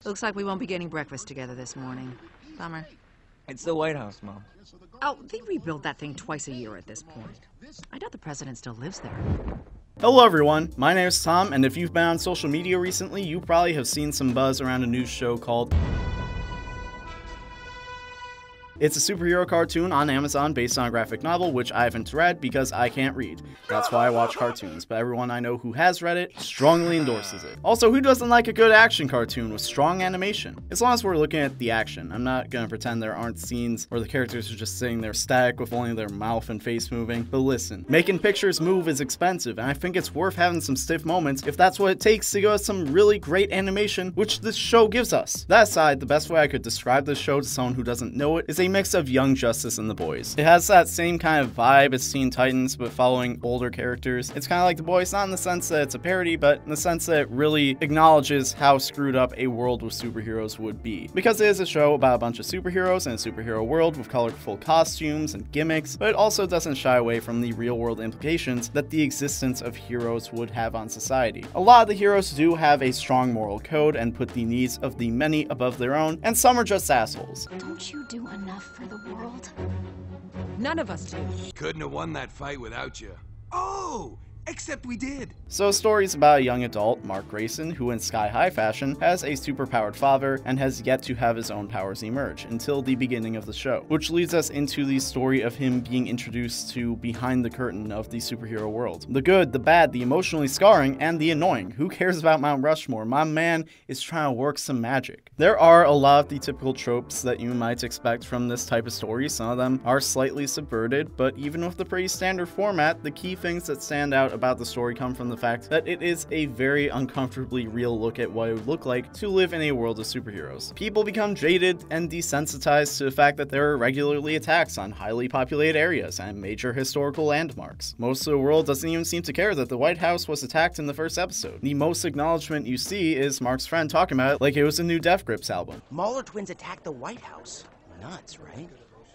Looks like we won't be getting breakfast together this morning. Bummer. It's the White House, Mom. Oh, they rebuild that thing twice a year at this point. I doubt the president still lives there. Hello everyone, my name is Tom, and if you've been on social media recently, you probably have seen some buzz around a news show called... It's a superhero cartoon on Amazon based on a graphic novel, which I haven't read because I can't read. That's why I watch cartoons, but everyone I know who has read it strongly endorses it. Also, who doesn't like a good action cartoon with strong animation? As long as we're looking at the action. I'm not gonna pretend there aren't scenes where the characters are just sitting there static with only their mouth and face moving. But listen, making pictures move is expensive, and I think it's worth having some stiff moments if that's what it takes to give us some really great animation, which this show gives us. That aside, the best way I could describe this show to someone who doesn't know it is a mix of Young Justice and The Boys. It has that same kind of vibe as Teen Titans, but following older characters. It's kind of like The Boys, not in the sense that it's a parody, but in the sense that it really acknowledges how screwed up a world with superheroes would be. Because it is a show about a bunch of superheroes in a superhero world with colorful costumes and gimmicks, but it also doesn't shy away from the real world implications that the existence of heroes would have on society. A lot of the heroes do have a strong moral code and put the needs of the many above their own, and some are just assholes. Don't you do enough for the world? None of us do. Couldn't have won that fight without you. Oh! Except we did. So stories about a young adult, Mark Grayson, who in Sky High fashion has a superpowered father and has yet to have his own powers emerge until the beginning of the show, which leads us into the story of him being introduced to behind the curtain of the superhero world. The good, the bad, the emotionally scarring, and the annoying. Who cares about Mount Rushmore? My man is trying to work some magic. There are a lot of the typical tropes that you might expect from this type of story. Some of them are slightly subverted, but even with the pretty standard format, the key things that stand out about the story come from the fact that it is a very uncomfortably real look at what it would look like to live in a world of superheroes. People become jaded and desensitized to the fact that there are regularly attacks on highly populated areas and major historical landmarks. Most of the world doesn't even seem to care that the White House was attacked in the first episode. The most acknowledgement you see is Mark's friend talking about it like it was a new Def Grips album. Mauler twins attacked the White House. Nuts, right?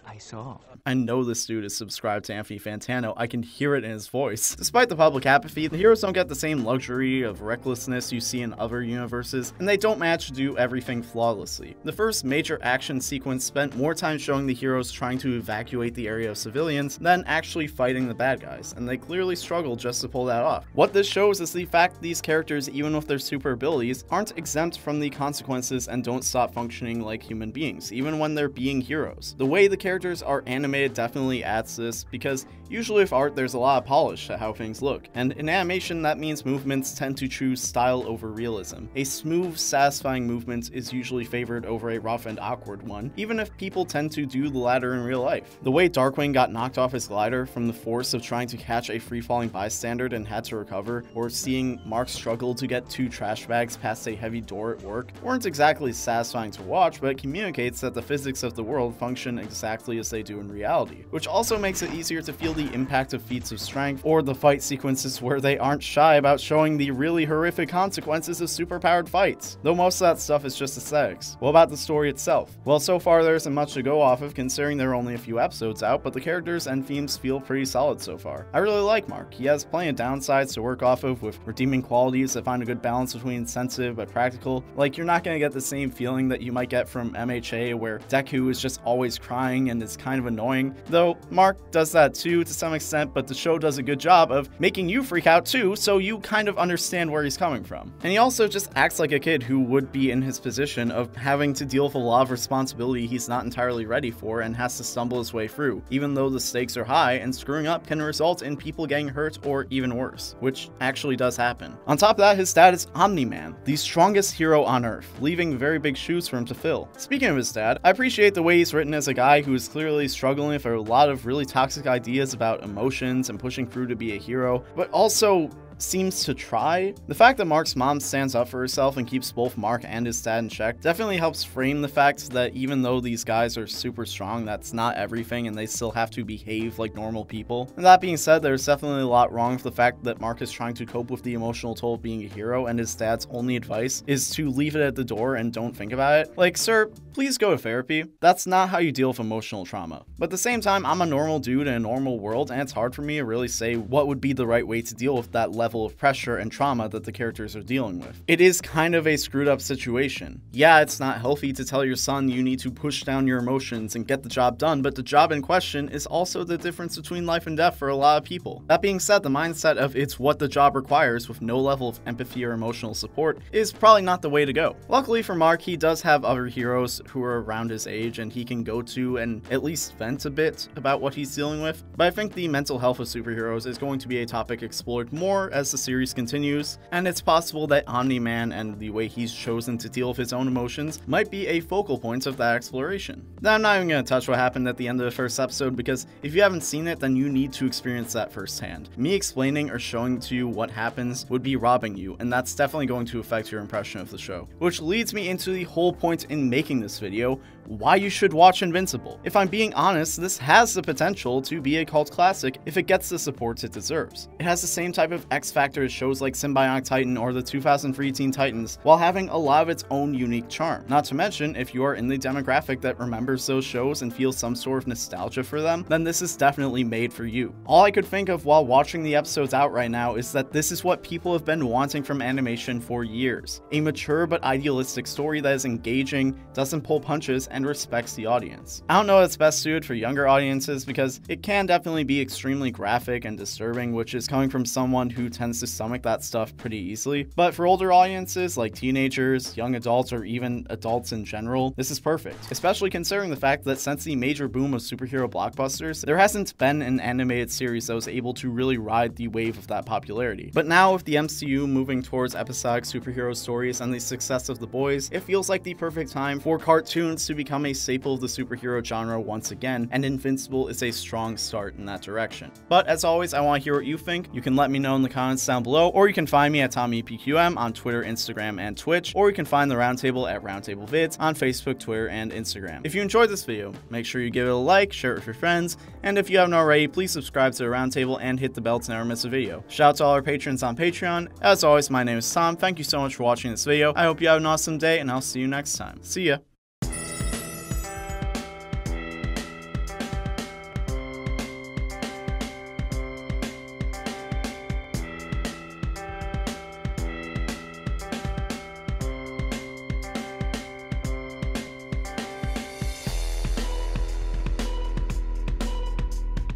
I saw. I know this dude is subscribed to Anthony Fantano. I can hear it in his voice. Despite the public apathy, the heroes don't get the same luxury of recklessness you see in other universes, and they don't manage to do everything flawlessly. The first major action sequence spent more time showing the heroes trying to evacuate the area of civilians than actually fighting the bad guys, and they clearly struggled just to pull that off. What this shows is the fact that these characters, even with their super abilities, aren't exempt from the consequences and don't stop functioning like human beings, even when they're being heroes. The way the characters are animated definitely adds to this, because usually with art there's a lot of polish to how things look, and in animation that means movements tend to choose style over realism. A smooth, satisfying movement is usually favored over a rough and awkward one, even if people tend to do the latter in real life. The way Darkwing got knocked off his glider from the force of trying to catch a free-falling bystander and had to recover, or seeing Mark struggle to get 2 trash bags past a heavy door at work, weren't exactly satisfying to watch, but it communicates that the physics of the world function exactly as they do in reality, which also makes it easier to feel the impact of feats of strength or the fight sequences where they aren't shy about showing the really horrific consequences of superpowered fights, though most of that stuff is just aesthetics. What about the story itself? Well, so far there isn't much to go off of considering there are only a few episodes out, but the characters and themes feel pretty solid so far. I really like Mark. He has plenty of downsides to work off of with redeeming qualities that find a good balance between sensitive but practical. Like, you're not going to get the same feeling that you might get from MHA where Deku is just always crying and is kind of annoying, though Mark does that too to some extent, but the show does a good job of making you freak out too, so you kind of understand where he's coming from. And he also just acts like a kid who would be in his position of having to deal with a lot of responsibility he's not entirely ready for and has to stumble his way through, even though the stakes are high and screwing up can result in people getting hurt or even worse, which actually does happen. On top of that, his dad is Omni-Man, the strongest hero on Earth, leaving very big shoes for him to fill. Speaking of his dad, I appreciate the way he's written as a guy who is clearly struggling with a lot of really toxic ideas about emotions and pushing through to be a hero, but also seems to try. The fact that Mark's mom stands up for herself and keeps both Mark and his dad in check definitely helps frame the fact that even though these guys are super strong, that's not everything and they still have to behave like normal people. And that being said, there's definitely a lot wrong with the fact that Mark is trying to cope with the emotional toll of being a hero and his dad's only advice is to leave it at the door and don't think about it. Like, sir, please go to therapy. That's not how you deal with emotional trauma. But at the same time, I'm a normal dude in a normal world and it's hard for me to really say what would be the right way to deal with that level level of pressure and trauma that the characters are dealing with. It is kind of a screwed up situation. Yeah, it's not healthy to tell your son you need to push down your emotions and get the job done, but the job in question is also the difference between life and death for a lot of people. That being said, the mindset of it's what the job requires with no level of empathy or emotional support is probably not the way to go. Luckily for Mark, he does have other heroes who are around his age and he can go to and at least vent a bit about what he's dealing with, but I think the mental health of superheroes is going to be a topic explored more as the series continues, and it's possible that Omni-Man and the way he's chosen to deal with his own emotions might be a focal point of that exploration. Now, I'm not even going to touch what happened at the end of the first episode, because if you haven't seen it, then you need to experience that firsthand. Me explaining or showing to you what happens would be robbing you, and that's definitely going to affect your impression of the show. Which leads me into the whole point in making this video, why you should watch Invincible. If I'm being honest, this has the potential to be a cult classic if it gets the support it deserves. It has the same type of X factor as shows like Symbionic Titan or the 2003 Teen Titans, while having a lot of its own unique charm. Not to mention, if you are in the demographic that remembers those shows and feels some sort of nostalgia for them, then this is definitely made for you. All I could think of while watching the episodes out right now is that this is what people have been wanting from animation for years. A mature but idealistic story that is engaging, doesn't pull punches, and respects the audience. I don't know if it's best suited for younger audiences because it can definitely be extremely graphic and disturbing, which is coming from someone who tends to stomach that stuff pretty easily. But for older audiences like teenagers, young adults, or even adults in general, this is perfect. Especially considering the fact that since the major boom of superhero blockbusters, there hasn't been an animated series that was able to really ride the wave of that popularity. But now with the MCU moving towards episodic superhero stories and the success of The Boys, it feels like the perfect time for cartoons to become a staple of the superhero genre once again, and Invincible is a strong start in that direction. But as always, I want to hear what you think. You can let me know in the comments down below, or you can find me at TommyPQM on Twitter, Instagram, and Twitch, or you can find the Roundtable at Roundtable Vids on Facebook, Twitter, and Instagram. If you enjoyed this video, make sure you give it a like, share it with your friends, and if you haven't already, please subscribe to the Roundtable and hit the bell to never miss a video. Shout out to all our patrons on Patreon. As always, my name is Tom. Thank you so much for watching this video. I hope you have an awesome day, and I'll see you next time. See ya!